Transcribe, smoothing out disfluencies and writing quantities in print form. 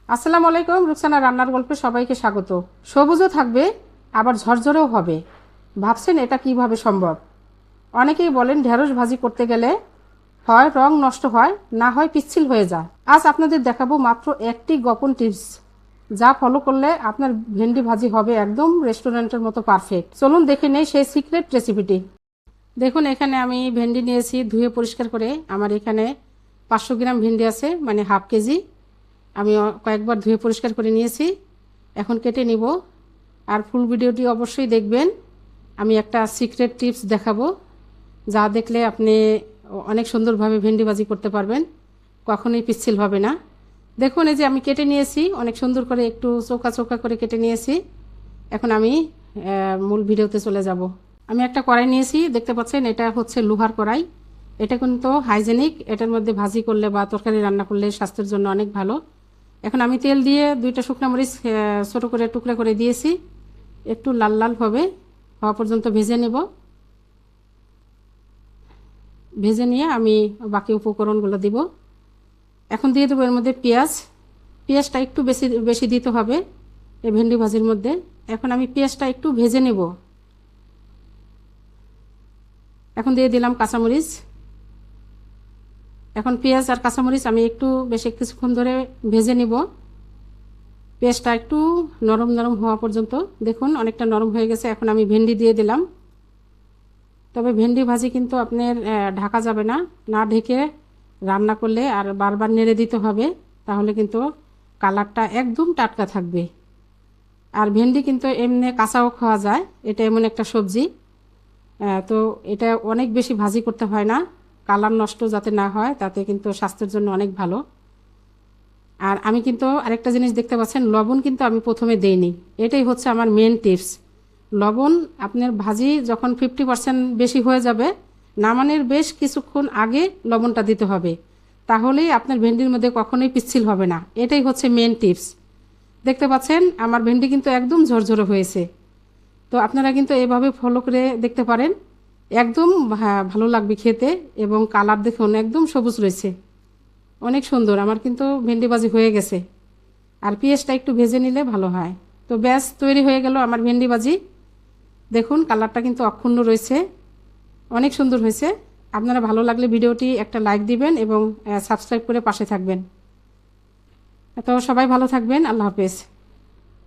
আসসালামু আলাইকুম। রুকসানা রান্নার গল্পে সবাইকে স্বাগত। সবুজও থাকবে আবার ঝরঝরেও হবে। ভাবছেন এটা কিভাবে সম্ভব? অনেকেই বলেন ঢেঁড়স ভাজি করতে গেলে হয় রং নষ্ট হয়, না হয় পিচ্ছিল হয়ে যায়। আজ আপনাদের দেখাবো মাত্র একটি গোপন টিপস, যা ফলো করলে আপনার ভেন্ডি ভাজি হবে একদম রেস্টুরেন্টের মতো পারফেক্ট। চলুন দেখে নেই সেই সিক্রেট রেসিপিটি। দেখুন, এখানে আমি ভেন্ডি নিয়েছি ধুয়ে পরিষ্কার করে। আমার এখানে 500 গ্রাম ভেন্ডি আছে, মানে হাফ কেজি। আমি কয়েকবার ধুয়ে পরিষ্কার করে নিয়েছি। এখন কেটে নিব। আর ফুল ভিডিওটি অবশ্যই দেখবেন। আমি একটা সিক্রেট টিপস দেখাবো, যা দেখলে আপনি অনেক সুন্দরভাবে ভেন্ডি ভাজি করতে পারবেন, কখনোই পিচ্ছিল হবে না। দেখুন, এই যে আমি কেটে নিয়েছি, অনেক সুন্দর করে একটু চৌকা চৌকা করে কেটে নিয়েছি। এখন আমি মূল ভিডিওতে চলে যাব। আমি একটা কড়াই নিয়েছি, দেখতে পাচ্ছেন এটা হচ্ছে লোহার কড়াই। এটা কিন্তু হাইজেনিক। এটার মধ্যে ভাজি করলে বা তরকারি রান্না করলে স্বাস্থ্যের জন্য অনেক ভালো। এখন আমি তেল দিয়ে 2টা শুকনো মরিচ ছোট করে টুকরা করে দিয়েছি। একটু লাল লাল হওয়া পর্যন্ত ভেজে নেব। ভেজে নিয়ে আমি বাকি উপকরণগুলো দিব। এখন দিয়ে দেবো এর মধ্যে পেঁয়াজ। পেঁয়াজটা একটু বেশি বেশি দিতে হবে এই ভেন্ডি ভাজির মধ্যে। এখন আমি পেঁয়াজটা একটু ভেজে নেব। এখন দিয়ে দিলাম কাঁচামরিচ। এখন পেঁয়াজ আর কাঁচামরিচ আমি একটু বেশি কিছুক্ষণ ধরে ভেজে নিব। পেঁয়াজটা একটু নরম নরম হওয়া পর্যন্ত। দেখুন অনেকটা নরম হয়ে গেছে। এখন আমি ভেন্ডি দিয়ে দিলাম। তবে ভেন্ডি ভাজি কিন্তু আপনার ঢাকা যাবে না, না ঢেকে রান্না করলে আর বারবার নেড়ে দিতে হবে, তাহলে কিন্তু কালারটা একদম টাটকা থাকবে। আর ভেন্ডি কিন্তু এমনি কাঁচাও খাওয়া যায়। এটা এমন একটা সবজি, তো এটা অনেক বেশি ভাজি করতে হয় না। কালার নষ্ট যাতে না হয়, তাতে কিন্তু স্বাস্থ্যের জন্য অনেক ভালো। আর আমি কিন্তু আরেকটা জিনিস দেখতে পাচ্ছেন, লবণ কিন্তু আমি প্রথমে দেইনি। এটাই হচ্ছে আমার মেন টিপস। লবণ আপনার ভাজি যখন 50% বেশি হয়ে যাবে, নামানোর বেশ কিছুক্ষণ আগে লবণটা দিতে হবে, তাহলেই আপনার ভেন্ডির মধ্যে কখনোই পিচ্ছিল হবে না। এটাই হচ্ছে মেন টিপস। দেখতে পাচ্ছেন আমার ভেন্ডি কিন্তু একদম ঝরঝরে হয়েছে। তো আপনারা কিন্তু এভাবে ফলো করে দেখতে পারেন, একদম ভালো লাগবে খেতে। এবং কালার দেখুন একদম সবুজ রয়েছে, অনেক সুন্দর। আমার কিন্তু ভেন্ডি ভাজি হয়ে গেছে। আর পেঁয়াজটা একটু ভেজে নিলে ভালো হয়। তো ব্যাস তৈরি হয়ে গেল আমার ভেন্ডি ভাজি। দেখুন কালারটা কিন্তু অক্ষুণ্ণ রয়েছে, অনেক সুন্দর হয়েছে। আপনারা ভালো লাগলে ভিডিওটি একটা লাইক দিবেন এবং সাবস্ক্রাইব করে পাশে থাকবেন। তো সবাই ভালো থাকবেন। আল্লাহ হাফেজ।